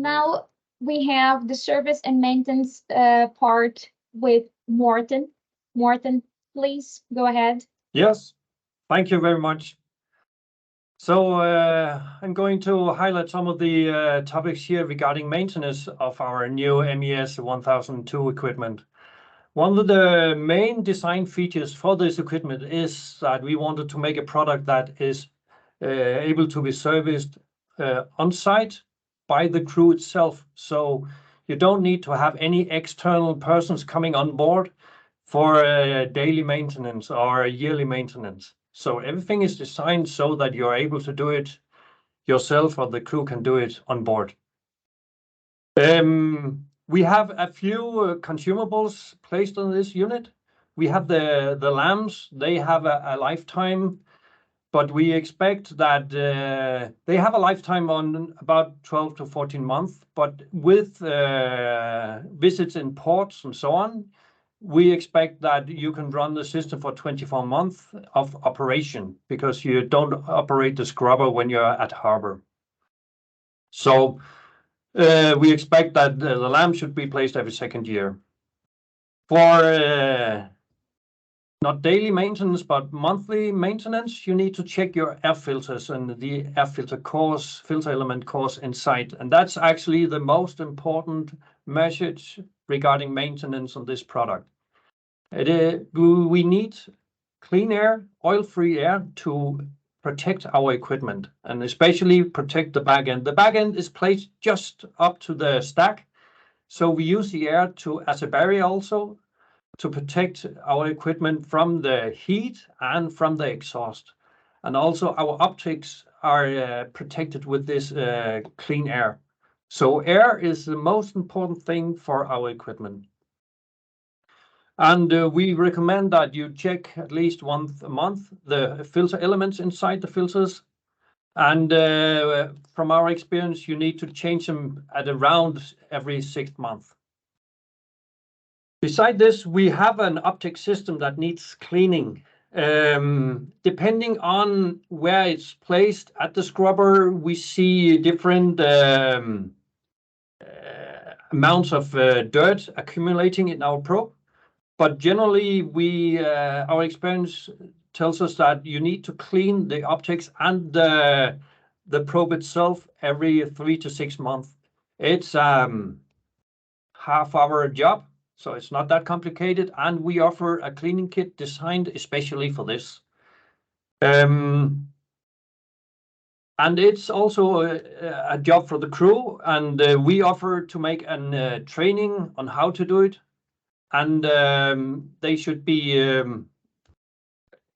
Now we have the service and maintenance part with Morten. Morten, please go ahead. Yes, thank you very much. So I'm going to highlight some of the topics here regarding maintenance of our new MES 1002 equipment. One of the main design features for this equipment is that we wanted to make a product that is able to be serviced on site by the crew itself. So you don't need to have any external persons coming on board for daily maintenance or yearly maintenance. So everything is designed so that you're able to do it yourself or the crew can do it on board. We have a few consumables placed on this unit. We have the lamps. They have a lifetime, but we expect that they have a lifetime on about 12 to 14 months. But with visits in ports and so on, we expect that you can run the system for 24 months of operation because you don't operate the scrubber when you're at harbor. So we expect that the lamp should be placed every second year. For not daily maintenance, but monthly maintenance, you need to check your air filters and the air filter cores, filter element cores inside. And that's actually the most important message regarding maintenance on this product. We need clean air, oil-free air to protect our equipment and especially protect the back end. The back end is placed just up to the stack. So we use the air as a barrier also to protect our equipment from the heat and from the exhaust. And also our optics are protected with this clean air. So air is the most important thing for our equipment. And we recommend that you check at least once a month the filter elements inside the filters. And from our experience, you need to change them at around every 6 months. Beside this, we have an optic system that needs cleaning. Depending on where it's placed at the scrubber, we see different amounts of dirt accumulating in our probe. But generally, our experience tells us that you need to clean the optics and the probe itself every 3 to 6 months. It's half-hour job, so it's not that complicated, and we offer a cleaning kit designed especially for this. And it's also a job for the crew, and we offer to make a training on how to do it. And they should be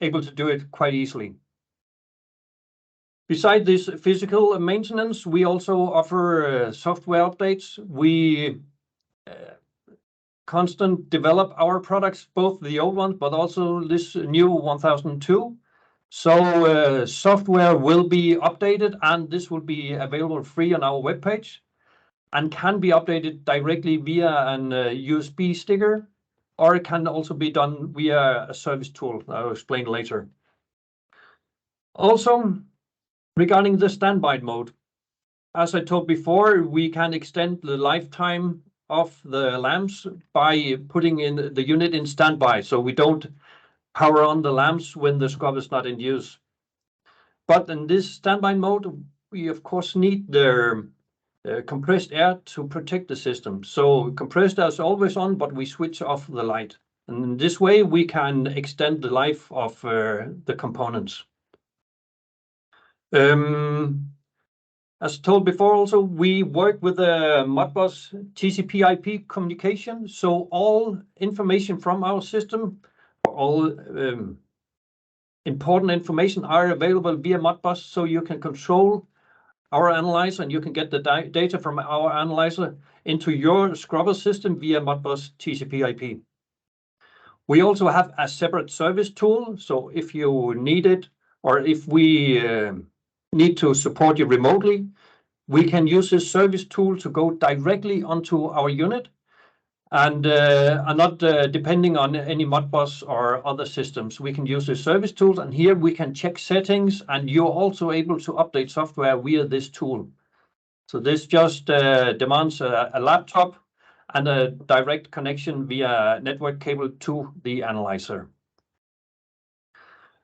able to do it quite easily. Besides this physical maintenance, we also offer software updates. We constantly develop our products, both the old ones, but also this new 1002. So software will be updated, and this will be available free on our webpage and can be updated directly via an USB sticker, or it can also be done via a service tool I'll explain later. Also, regarding the standby mode, as I told before, we can extend the lifetime of the lamps by putting in the unit in standby, so we don't power on the lamps when the scrubber is not in use. But in this standby mode, we of course need the compressed air to protect the system. So compressed air is always on, but we switch off the light. And in this way, we can extend the life of the components. As told before also, we work with a Modbus TCP/IP communication. So all information from our system, all important information are available via Modbus, so you can control our analyzer and you can get the data from our analyzer into your scrubber system via Modbus TCP/IP. We also have a separate service tool, so if you need it or if we need to support you remotely, we can use this service tool to go directly onto our unit and are not depending on any Modbus or other systems. We can use the service tools, and here we can check settings, and you're also able to update software via this tool. So this just demands a laptop and a direct connection via network cable to the analyzer.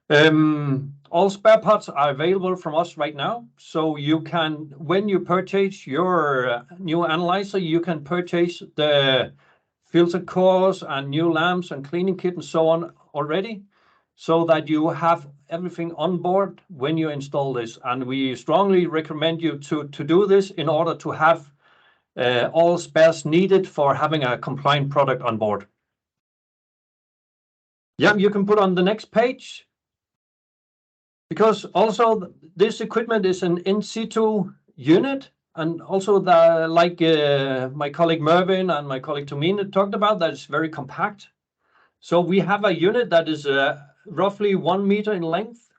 All spare parts are available from us right now. So you can, when you purchase your new analyzer, you can purchase the filter cores and new lamps and cleaning kit and so on already, so that you have everything on board when you install this. And we strongly recommend you to do this in order to have all spares needed for having a compliant product on board. Yeah, you can put on the next page. Because also this equipment is an in situ unit, and also like my colleague Mervyn and my colleague Tomine talked about, that is very compact. So we have a unit that is roughly 1 meter in length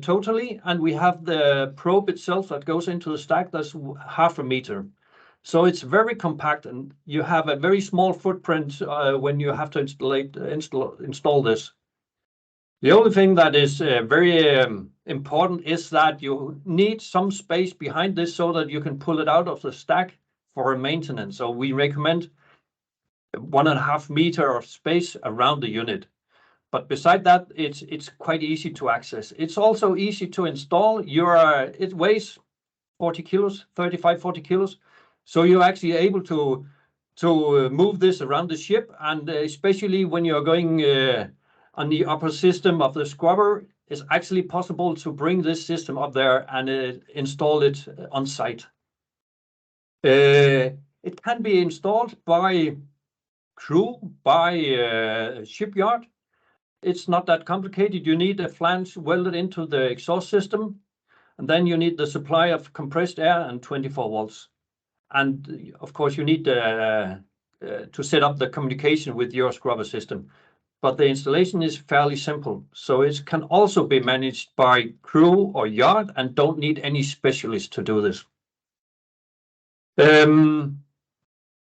totally, and we have the probe itself that goes into the stack that's 0.5 meter. So it's very compact, and you have a very small footprint when you have to install this. The only thing that is very important is that you need some space behind this so that you can pull it out of the stack for maintenance. So we recommend 1.5 meter of space around the unit. But beside that, it's quite easy to access. It's also easy to install. It weighs 40 kilos, 35, 40 kilos. So you're actually able to move this around the ship, and especially when you're going on the upper system of the scrubber, it's actually possible to bring this system up there and install it on site. It can be installed by crew, by shipyard. It's not that complicated. You need a flange welded into the exhaust system, and then you need the supply of compressed air and 24 volts. And of course, you need to set up the communication with your scrubber system. But the installation is fairly simple. So it can also be managed by crew or yard and don't need any specialist to do this.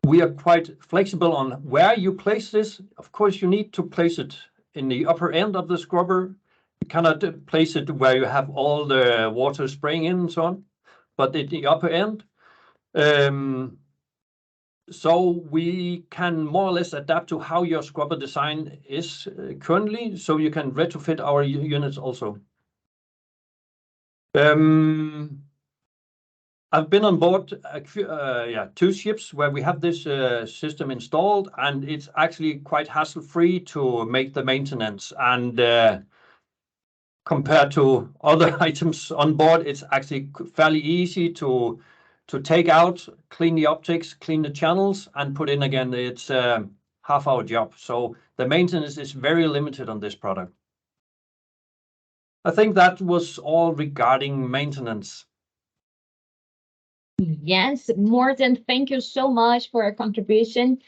We are quite flexible on where you place this. Of course, you need to place it in the upper end of the scrubber. You cannot place it where you have all the water spraying in and so on, but at the upper end. So we can more or less adapt to how your scrubber design is currently, so you can retrofit our units also. I've been on board 2 ships where we have this system installed, and it's actually quite hassle-free to make the maintenance. And compared to other items on board, it's actually fairly easy to take out, clean the optics, clean the channels, and put in again. It's a half-hour job. So the maintenance is very limited on this product. I think that was all regarding maintenance. Yes, Morten, thank you so much for your contribution.